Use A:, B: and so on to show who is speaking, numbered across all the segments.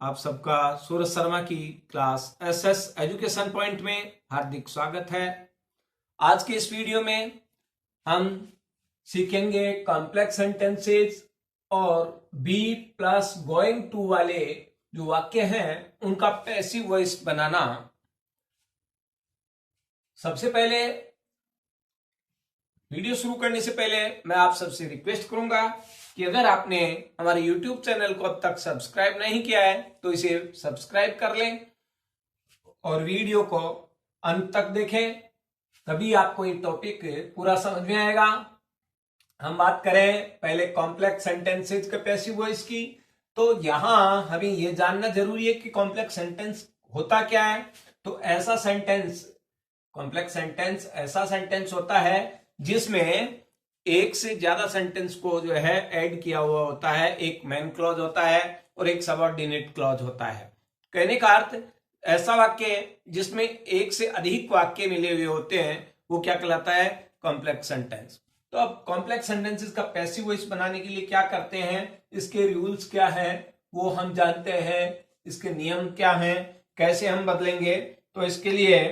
A: आप सबका सूरज शर्मा की क्लास एसएस एजुकेशन पॉइंट में हार्दिक स्वागत है। आज के इस वीडियो में हम सीखेंगे कॉम्प्लेक्स सेंटेंसेस और बी प्लस गोइंग टू वाले जो वाक्य हैं उनका पैसिव वॉइस बनाना। सबसे पहले वीडियो शुरू करने से पहले मैं आप सबसे रिक्वेस्ट करूंगा कि अगर आपने हमारे YouTube चैनल को अब तक सब्सक्राइब नहीं किया है तो इसे सब्सक्राइब कर लें और वीडियो को अंत तक देखें, तभी आपको ये टॉपिक पूरा समझ में आएगा। हम बात करें पहले कॉम्प्लेक्स सेंटेंसेज के पैसिव वॉइस की, तो यहां हमें यह जानना जरूरी है कि कॉम्प्लेक्स सेंटेंस होता क्या है। तो ऐसा सेंटेंस, कॉम्प्लेक्स सेंटेंस ऐसा सेंटेंस होता है जिसमें एक से ज्यादा सेंटेंस को जो है ऐड किया हुआ होता है। एक मेन क्लॉज होता है और एक सबऑर्डिनेट क्लॉज होता है। कहने का अर्थ, ऐसा वाक्य जिसमें एक से अधिक वाक्य मिले हुए होते हैं वो क्या कहलाता है? Complex sentence. तो अब कॉम्प्लेक्स सेंटेंसेस का पैसिव वॉइस बनाने के लिए क्या करते हैं, इसके रूल्स क्या हैं वो हम जानते हैं, इसके नियम क्या हैं, कैसे हम बदलेंगे। तो इसके लिए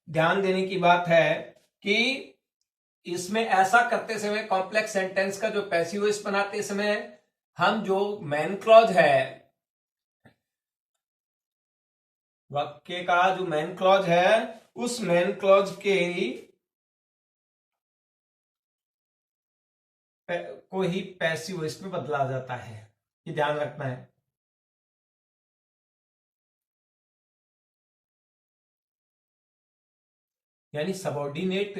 A: ध्यान देने की बात है कि इसमें ऐसा करते समय, कॉम्प्लेक्स सेंटेंस का जो पैसिव वॉइस बनाते समय, हम जो मेन क्लॉज है, वाक्य का जो मेन क्लॉज है, उस मेन क्लॉज के को ही पैसिव वॉइस में बदला जाता है। ये ध्यान रखना है। यानी सबऑर्डिनेट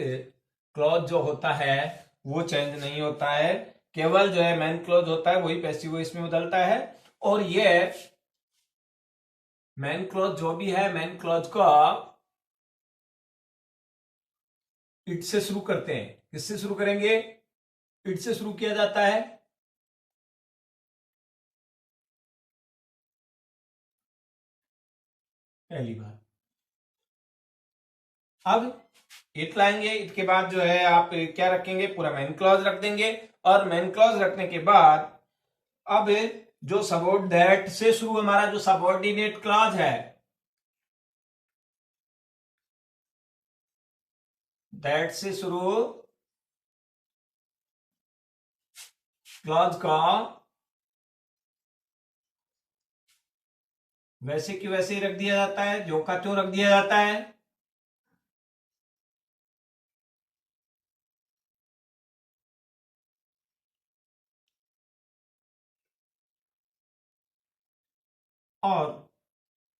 A: क्लॉज जो होता है वो चेंज नहीं होता है, केवल जो है मेन क्लॉज होता है वही पैसिव वॉइस में बदलता है। और ये मेन क्लॉज जो भी है, मेन क्लॉज का इट से शुरू करते हैं। किससे शुरू करेंगे? इट से शुरू किया जाता है। पहली बात। अब इट लाएंगे, इट के बाद जो है आप क्या रखेंगे? पूरा मेन क्लॉज रख देंगे। और मेन क्लॉज रखने के बाद अब जो सबॉर्ड दैट से शुरू हमारा जो सबऑर्डिनेट क्लॉज है, दैट से शुरू क्लॉज का वैसे की वैसे ही रख दिया जाता है, जो का त्यों रख दिया जाता है। और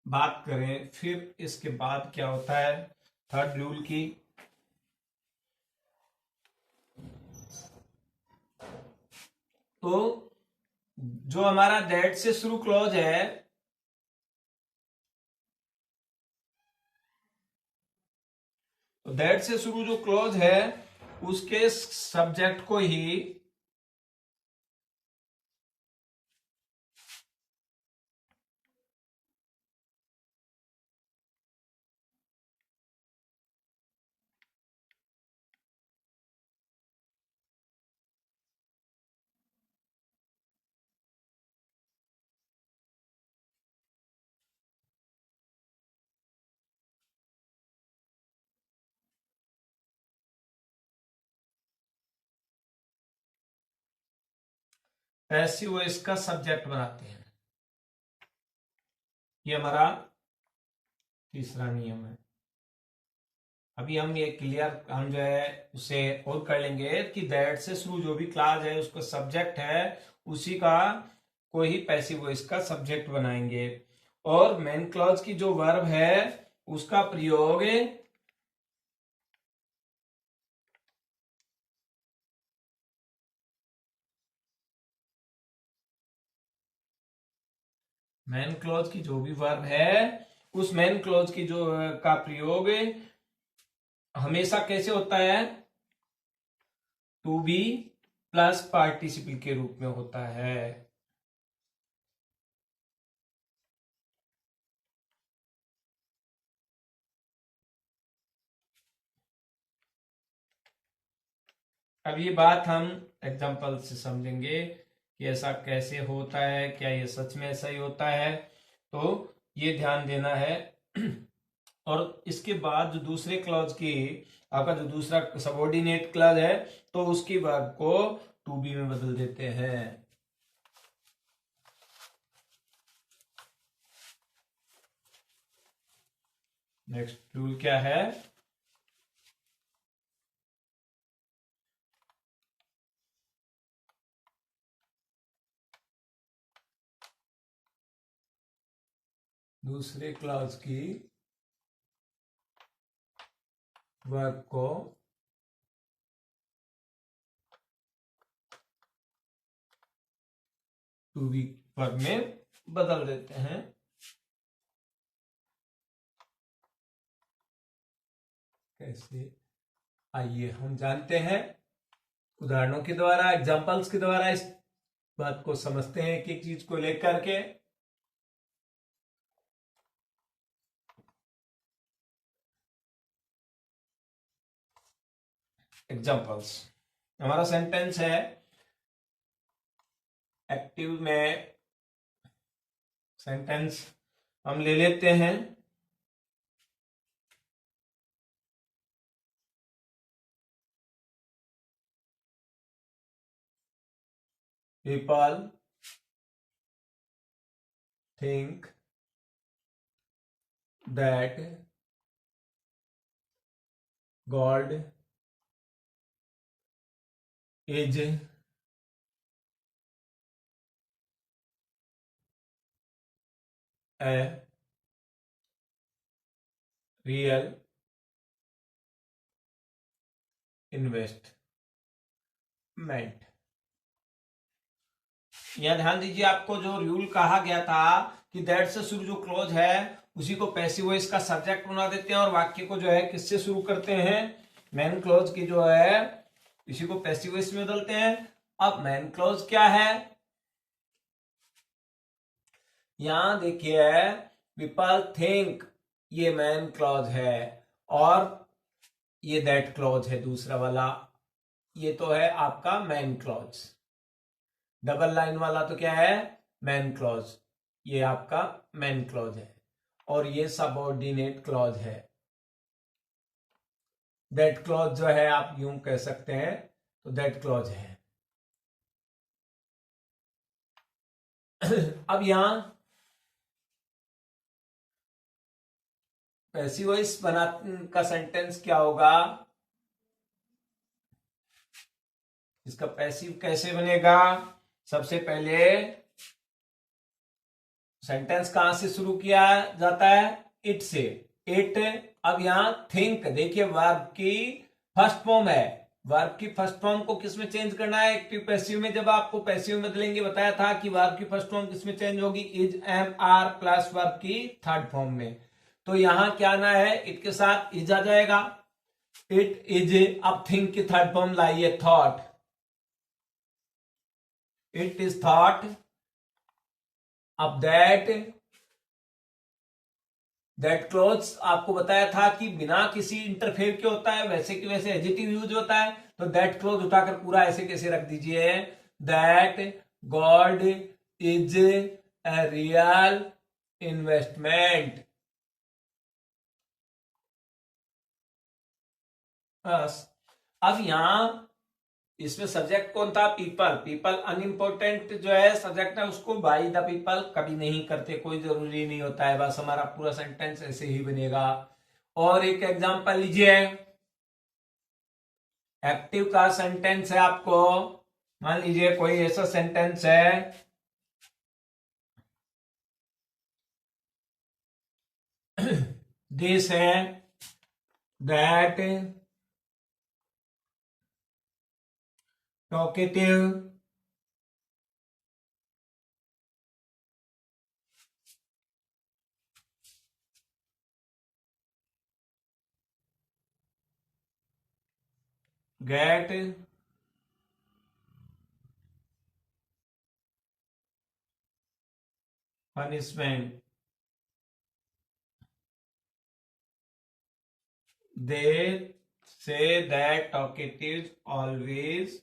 A: बात करें फिर इसके बाद क्या होता है थर्ड रूल की, तो जो हमारा दैट से शुरू क्लॉज है, तो दैट से शुरू जो क्लॉज है उसके सब्जेक्ट को ही पैसिव वॉइस का सब्जेक्ट बनाते हैं। ये हमारा तीसरा नियम है। अभी हम ये क्लियर, हम जो है उसे और कर लेंगे कि दैट से शुरू जो भी क्लास है उसका सब्जेक्ट है, उसी का को ही पैसिव वॉइस का सब्जेक्ट बनाएंगे। और मेन क्लॉज की जो वर्ब है उसका प्रयोग मेन क्लॉज की जो भी वर्ब है उस मेन क्लॉज की जो का प्रयोग हमेशा कैसे होता है? टू बी प्लस पार्टिसिपल के रूप में होता है। अब ये बात हम एग्जाम्पल से समझेंगे कि ऐसा कैसे होता है, क्या ये सच में ऐसा ही होता है। तो ये ध्यान देना है। और इसके बाद जो दूसरे क्लॉज की आपका जो दूसरा सबऑर्डिनेट क्लॉज है, तो उसकी वर्ब को टू बी में बदल देते हैं। नेक्स्ट रूल क्या है? दूसरे क्लॉज की वर्ब को टू बी वर्ब में बदल देते हैं। कैसे, आइए हम जानते हैं। उदाहरणों के द्वारा, एग्जांपल्स के द्वारा इस बात को समझते हैं कि एक चीज को लेकर के। एग्जांपल्स, हमारा सेंटेंस है एक्टिव में। सेंटेंस हम ले लेते हैं, people think that God is a real investment। यह ध्यान दीजिए, आपको जो रूल कहा गया था कि दैट से शुरू जो क्लोज है उसी को पैसिव वॉइस का सब्जेक्ट बना देते हैं और वाक्य को जो है किससे शुरू करते हैं, मेन क्लोज की जो है इसी को पैसिव वॉइस में बदलते हैं। अब मेन क्लोज क्या है, यहां देखिए पीपल थिंक, ये मेन क्लॉज है और ये दैट क्लॉज है दूसरा वाला, ये तो है आपका मेन क्लॉज। डबल लाइन वाला तो क्या है, मेन क्लॉज, ये आपका मेन क्लॉज है और ये सबऑर्डिनेट क्लॉज है। दैट क्लॉज जो है आप यूं कह सकते हैं, तो दैट क्लॉज है। अब यहां पैसिव वॉइस बना का सेंटेंस क्या होगा, इसका पैसिव कैसे बनेगा? सबसे पहले सेंटेंस कहां से शुरू किया जाता है, इट से। इट, अब यहां थिंक देखिए वर्ब की फर्स्ट फॉर्म है, वर्ब की फर्स्ट फॉर्म को किसमें चेंज करना है, एक्टिव पैसिव में। जब आपको पैसिव में बदलेंगे बताया था कि वर्ब की फर्स्ट फॉर्म किसमें चेंज होगी, is am are plus verb की थर्ड फॉर्म में। तो यहां क्या आना है, इट के साथ इज आ जाएगा, इट इज। अब थिंक की थर्ड फॉर्म लाइए थॉट, इट इज थॉट। अब दैट क्लोज आपको बताया था कि बिना किसी इंटरफेयर के होता है, वैसे कि वैसे एडजेक्टिव यूज होता है। तो दैट क्लोज उठाकर पूरा ऐसे कैसे रख दीजिए, that God is a real investment. बस। अब यहां इसमें सब्जेक्ट कौन था, पीपल। पीपल अनइंपोर्टेंट जो है सब्जेक्ट है, उसको बाय द पीपल कभी नहीं करते, कोई जरूरी नहीं होता है, बस हमारा पूरा सेंटेंस ऐसे ही बनेगा। और एक एग्जांपल लीजिए, एक्टिव का सेंटेंस है, आपको मान लीजिए कोई ऐसा सेंटेंस है, दिस है that talkative get punishment, they say that talkatives always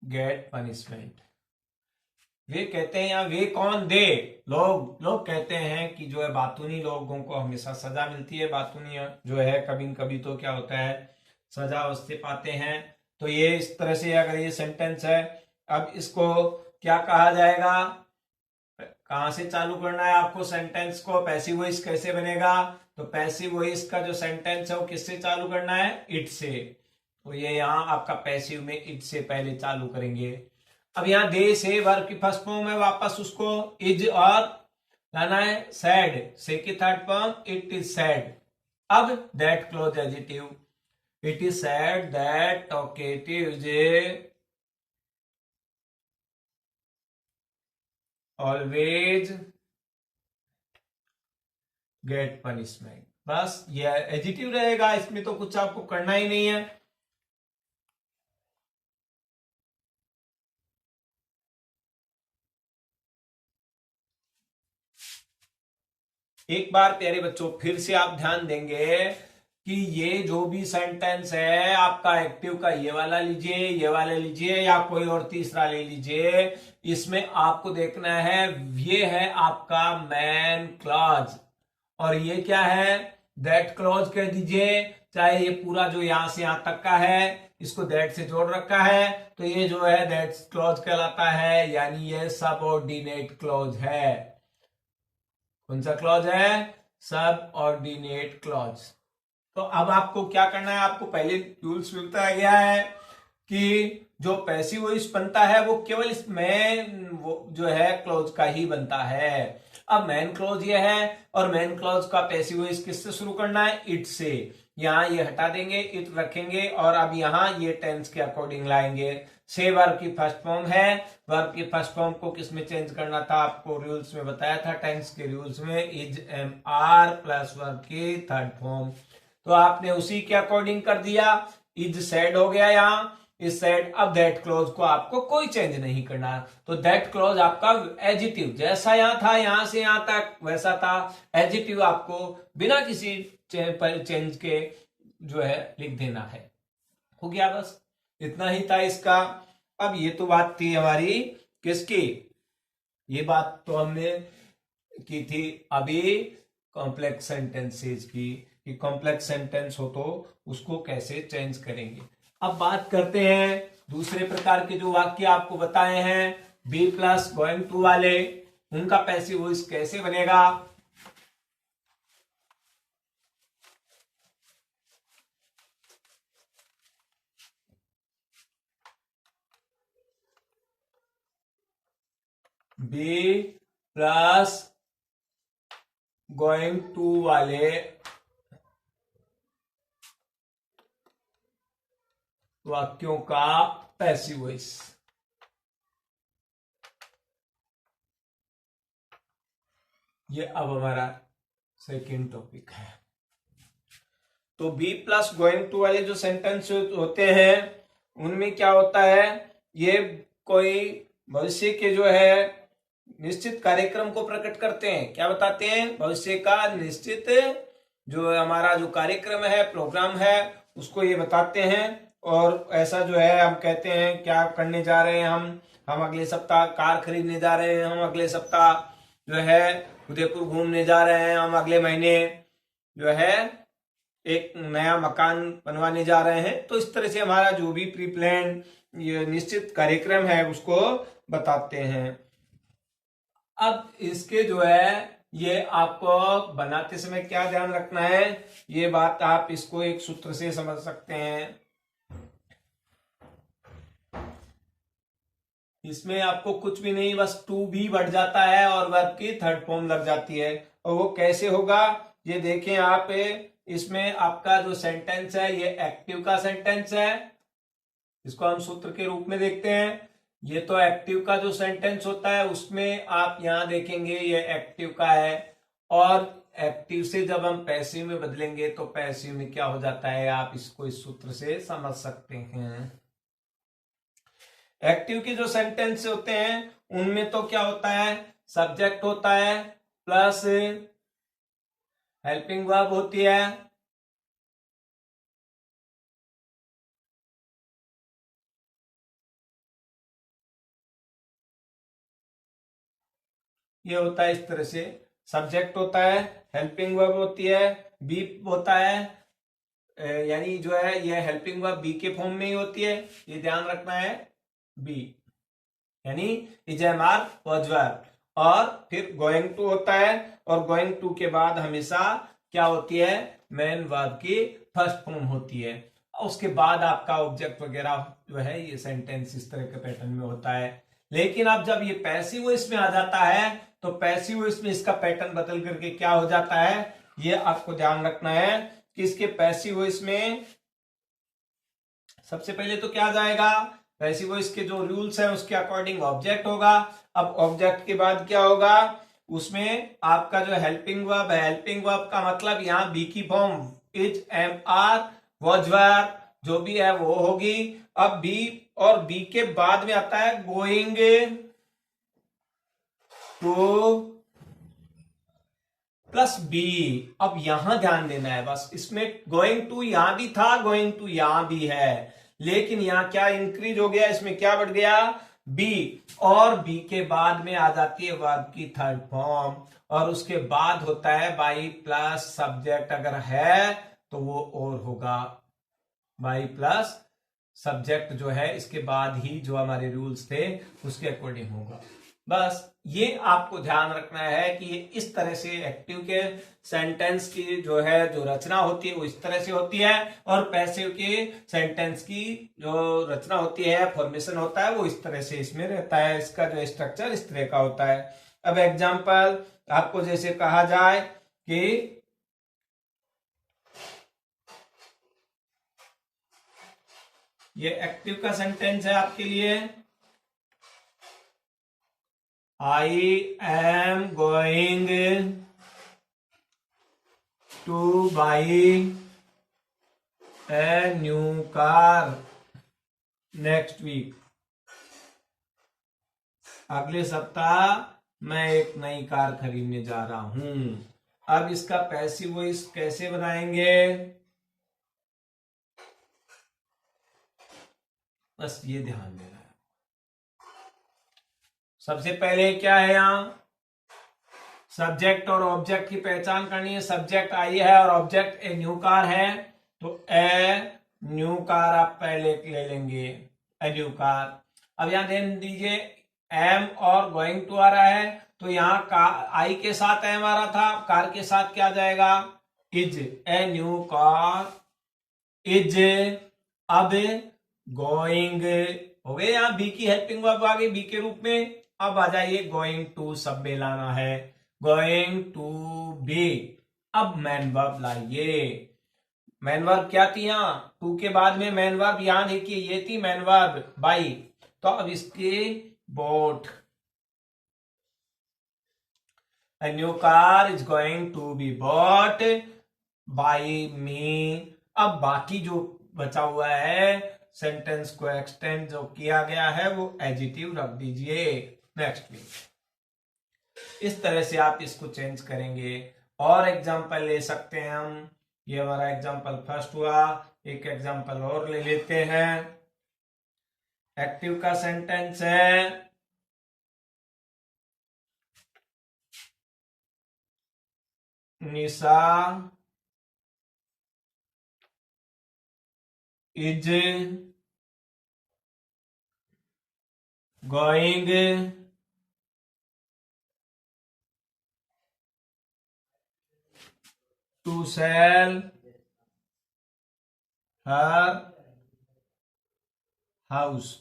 A: get punishment। वे कहते हैं, या वे कौन, दे लोग, लोग कहते हैं कि जो है बातूनी लोगों को हमेशा सजा मिलती है, बातूनी जो है कभी न कभी तो क्या होता है, सजा अवश्य पाते हैं। तो ये इस तरह से अगर ये सेंटेंस है, अब इसको क्या कहा जाएगा, कहां से चालू करना है आपको सेंटेंस को, पैसिव वॉइस कैसे बनेगा, तो पैसिव वॉइस का जो सेंटेंस है वो किससे चालू करना है, इट से। तो ये यहाँ आपका पैसिव में इट से पहले चालू करेंगे। अब यहाँ दे से वर्ब की फर्स्ट फॉर्म है, वापस उसको इज और लाना है सैड, से की third form it is said. अब that clause adjective, it is said that talkative J always get punishment. बस ये एडजेक्टिव रहेगा, इसमें तो कुछ आपको करना ही नहीं है। एक बार प्यारे बच्चों फिर से आप ध्यान देंगे कि ये जो भी सेंटेंस है आपका एक्टिव का, ये वाला लीजिए, ये वाला लीजिए, या कोई और तीसरा ले लीजिए, इसमें आपको देखना है ये है आपका मैन क्लॉज, और ये क्या है, दैट क्लॉज कह दीजिए। चाहे ये पूरा जो यहां से यहां तक का है इसको दैट से जोड़ रखा है, तो ये जो है दैट क्लॉज कहलाता है, यानी ये सबऑर्डिनेट क्लॉज है। कौन सा क्लॉज है, सबऑर्डिनेट क्लॉज। तो अब आपको क्या करना है, आपको पहले रूल्स में बताया गया है कि जो पैसिव वॉइस बनता है वो केवल इस मैन वो जो है क्लॉज का ही बनता है। अब मैन क्लॉज ये है, और मैन क्लॉज का पैसिव वॉइस किससे शुरू करना है, इट से। यहां ये हटा देंगे, इट रखेंगे, और अब यहां ये टेंस के अकॉर्डिंग लाएंगे। से वर्ब की फर्स्ट फॉर्म है, वर्ब की फर्स्ट फॉर्म को किसमें चेंज करना था, आपको रूल्स में बताया था, टेंस के रूल्स में, is am are plus verb की थर्ड फॉर्म। तो आपने उसी के अकॉर्डिंग कर दिया, इज सेड हो गया यहां, इज सेड। अब दैट क्लॉज को आपको कोई चेंज नहीं करना, तो दैट क्लॉज आपका एडजेक्टिव जैसा यहां था, यहां से यहां तक वैसा था, एडजेक्टिव आपको बिना किसी चेंज के जो है लिख देना है। हो गया, बस इतना ही था इसका। अब ये तो बात थी हमारी किसकी, ये बात तो हमने की थी अभी कॉम्प्लेक्स सेंटेंसेस की, कि कॉम्प्लेक्स सेंटेंस हो तो उसको कैसे चेंज करेंगे। अब बात करते हैं दूसरे प्रकार के जो वाक्य आपको बताए हैं, बी प्लस गोइंग टू वाले, उनका पैसिव वॉइस कैसे बनेगा। बी प्लस गोइंग टू वाले वाक्यों का पैसिव वॉइस, ये अब हमारा सेकंड टॉपिक है। तो बी प्लस गोइंग टू वाले जो सेंटेंस होते हैं उनमें क्या होता है, ये कोई भविष्य के जो है निश्चित कार्यक्रम को प्रकट करते हैं। क्या बताते हैं, भविष्य का निश्चित जो हमारा जो कार्यक्रम है, प्रोग्राम है, उसको ये बताते हैं। और ऐसा जो है हम कहते हैं क्या करने जा रहे हैं, हम अगले सप्ताह कार खरीदने जा रहे हैं, हम अगले सप्ताह जो है उदयपुर घूमने जा रहे हैं, हम अगले महीने जो है एक नया मकान बनवाने जा रहे हैं। तो इस तरह से हमारा जो भी प्री प्लान ये निश्चित कार्यक्रम है उसको बताते हैं। अब इसके जो है ये आपको बनाते समय क्या ध्यान रखना है, ये बात आप इसको एक सूत्र से समझ सकते हैं। इसमें आपको कुछ भी नहीं, बस टू भी बढ़ जाता है और वर्ब की थर्ड फॉर्म लग जाती है। और वो कैसे होगा, ये देखें आप, इसमें आपका जो सेंटेंस है ये एक्टिव का सेंटेंस है, इसको हम सूत्र के रूप में देखते हैं। ये तो एक्टिव का जो सेंटेंस होता है उसमें आप यहां देखेंगे ये एक्टिव का है, और एक्टिव से जब हम पैसिव में बदलेंगे तो पैसिव में क्या हो जाता है, आप इसको इस सूत्र से समझ सकते हैं। एक्टिव के जो सेंटेंस होते हैं उनमें तो क्या होता है, सब्जेक्ट होता है प्लस हेल्पिंग वर्ब होती है, ये होता है इस तरह से, सब्जेक्ट होता है, हेल्पिंग वर्ब होती है, बी होता है, यानी जो है ये हेल्पिंग वर्ब बी के फॉर्म में ही होती है, ये ध्यान रखना है, बी यानी इजेमार वर्ब, और फिर गोइंग टू होता है, और गोइंग टू के बाद हमेशा क्या होती है, मेन वर्ब की फर्स्ट फॉर्म होती है, उसके बाद आपका ऑब्जेक्ट वगैरह जो है, ये सेंटेंस इस तरह के पैटर्न में होता है। लेकिन अब जब ये पैसिव वॉइस में आ जाता है तो पैसिव वॉइस में इसका पैटर्न बदल करके क्या हो जाता है, ये आपको ध्यान रखना है कि इसके पैसिव वॉइस में सबसे पहले तो क्या जाएगा, पैसिव वॉइस के जो रूल्स हैं उसके अकॉर्डिंग ऑब्जेक्ट होगा। अब ऑब्जेक्ट के बाद क्या होगा, उसमें आपका जो हेल्पिंग वर्ब है, हेल्पिंग वर्ब का मतलब यहां बी की form is, am are, was verb जो भी है वो होगी। अब बी, और बी के बाद में आता है गोइंग टू प्लस बी। अब यहां ध्यान देना है बस, इसमें गोइंग टू यहां भी था, गोइंग टू यहां भी है, लेकिन यहां क्या इंक्रीज हो गया, इसमें क्या बढ़ गया, बी, और बी के बाद में आ जाती है वर्ब की थर्ड फॉर्म, और उसके बाद होता है बाई प्लस सब्जेक्ट, अगर है तो वो और होगा, बाई प्लस सब्जेक्ट जो है इसके बाद ही जो हमारे रूल्स थे उसके अकॉर्डिंग होगा। बस ये आपको ध्यान रखना है कि ये इस तरह से एक्टिव के सेंटेंस की जो है जो रचना होती है वो इस तरह से होती है, और पैसिव के सेंटेंस की जो रचना होती है, फॉर्मेशन होता है, वो इस तरह से इसमें रहता है, इसका जो स्ट्रक्चर इस तरह का होता है। अब एग्जाम्पल आपको जैसे कहा जाए कि ये एक्टिव का सेंटेंस है आपके लिए, I am going to buy a new car next week, अगले सप्ताह मैं एक नई कार खरीदने जा रहा हूं। अब इसका पैसिव वॉइस कैसे बनाएंगे, बस ये ध्यान देना है। सबसे पहले क्या है, यहां सब्जेक्ट और ऑब्जेक्ट की पहचान करनी है। सब्जेक्ट आई है और ऑब्जेक्ट ए न्यू कार है, तो ए न्यू कार आप पहले ले लेंगे, ए न्यू कार। अब यहां ध्यान दीजिए, एम और गोइंग टू आ रहा है, तो यहां आई के साथ एम आ रहा था, कार के साथ क्या जाएगा, is, A new car is, अब गोइंग हो गए, यहां बी की हेल्पिंग वर्ब आ गई बी के रूप में। अब आ जाइए गोइंग टू, सब में लाना है, गोइंग टू बी। अब मैन वर्ब लाइए, मैन वर्ब क्या थी, यहां टू के बाद में मैन वर्ब, यहां देखिए ये थी मैन वर्ब बाई, तो अब इसके boat, a new car is going to be bought by me। अब बाकी जो बचा हुआ है सेंटेंस को एक्सटेंड जो किया गया है वो एडजेक्टिव रख दीजिए नेक्स्ट वीक। इस तरह से आप इसको चेंज करेंगे। और एग्जांपल ले सकते हैं हम, ये हमारा एग्जांपल फर्स्ट हुआ, एक एग्जांपल और ले लेते हैं। एक्टिव का सेंटेंस है, Nisha is going to sell her house.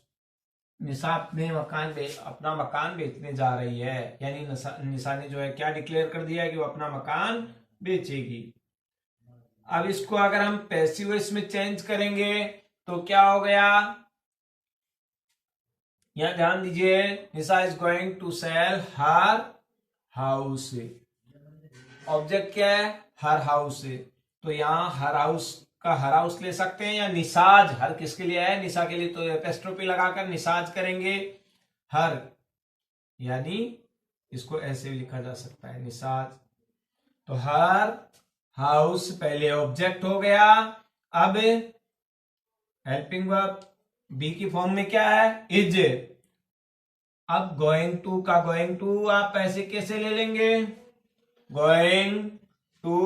A: Nisha अपना मकान बेचने जा रही है, यानी निशा ने जो है क्या डिक्लेयर कर दिया है कि वो अपना मकान बेचेगी। अब इसको अगर हम पैसिव वॉइस में चेंज करेंगे तो क्या हो गया, यहां ध्यान दीजिए, Nisha is going to sell her house, object क्या है, हर हाउस, तो यहां हर हाउस का हर हाउस ले सकते हैं, या निसाज, हर किसके लिए है, निशा के लिए, तो एपोस्ट्रोफी लगाकर निसाज करेंगे हर, यानी इसको ऐसे भी लिखा जा सकता है निसाज। तो हर हाउस पहले ऑब्जेक्ट हो गया। अब हेल्पिंग वर्ब बी की फॉर्म में क्या है, इज, अब गोइंग टू का गोइंग टू आप ऐसे कैसे ले लेंगे, गोइंग टू,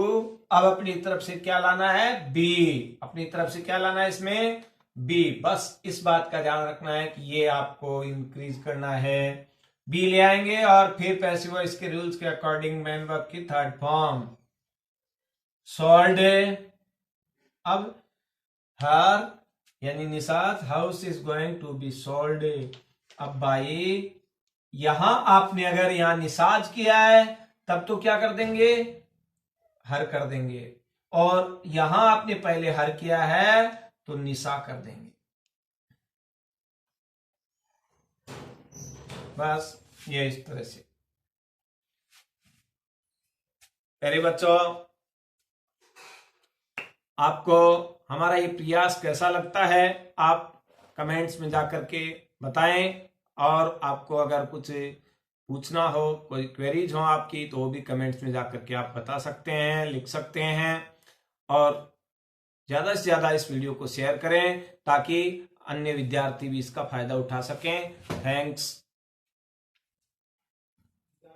A: अब अपनी तरफ से क्या लाना है, बी, अपनी तरफ से क्या लाना है इसमें, बी। बस इस बात का ध्यान रखना है कि ये आपको इंक्रीज करना है, बी ले आएंगे और फिर पैसिव वॉइस के रूल्स के अकॉर्डिंग मैन वर्ब की थर्ड फॉर्म सोल्ड। अब हर यानी निसात house is going to be sold. अब भाई यहां आपने अगर यहां निसाज किया है तब तो क्या कर देंगे, हर कर देंगे, और यहां आपने पहले हर किया है तो निसा कर देंगे। बस ये इस तरह से। प्यारे बच्चों, आपको हमारा ये प्रयास कैसा लगता है आप कमेंट्स में जाकर के बताएं, और आपको अगर कुछ पूछना हो, कोई क्वेरीज हो आपकी, तो वो भी कमेंट्स में जाकर के आप बता सकते हैं, लिख सकते हैं। और ज़्यादा से ज़्यादा इस वीडियो को शेयर करें ताकि अन्य विद्यार्थी भी इसका फायदा उठा सकें। थैंक्स।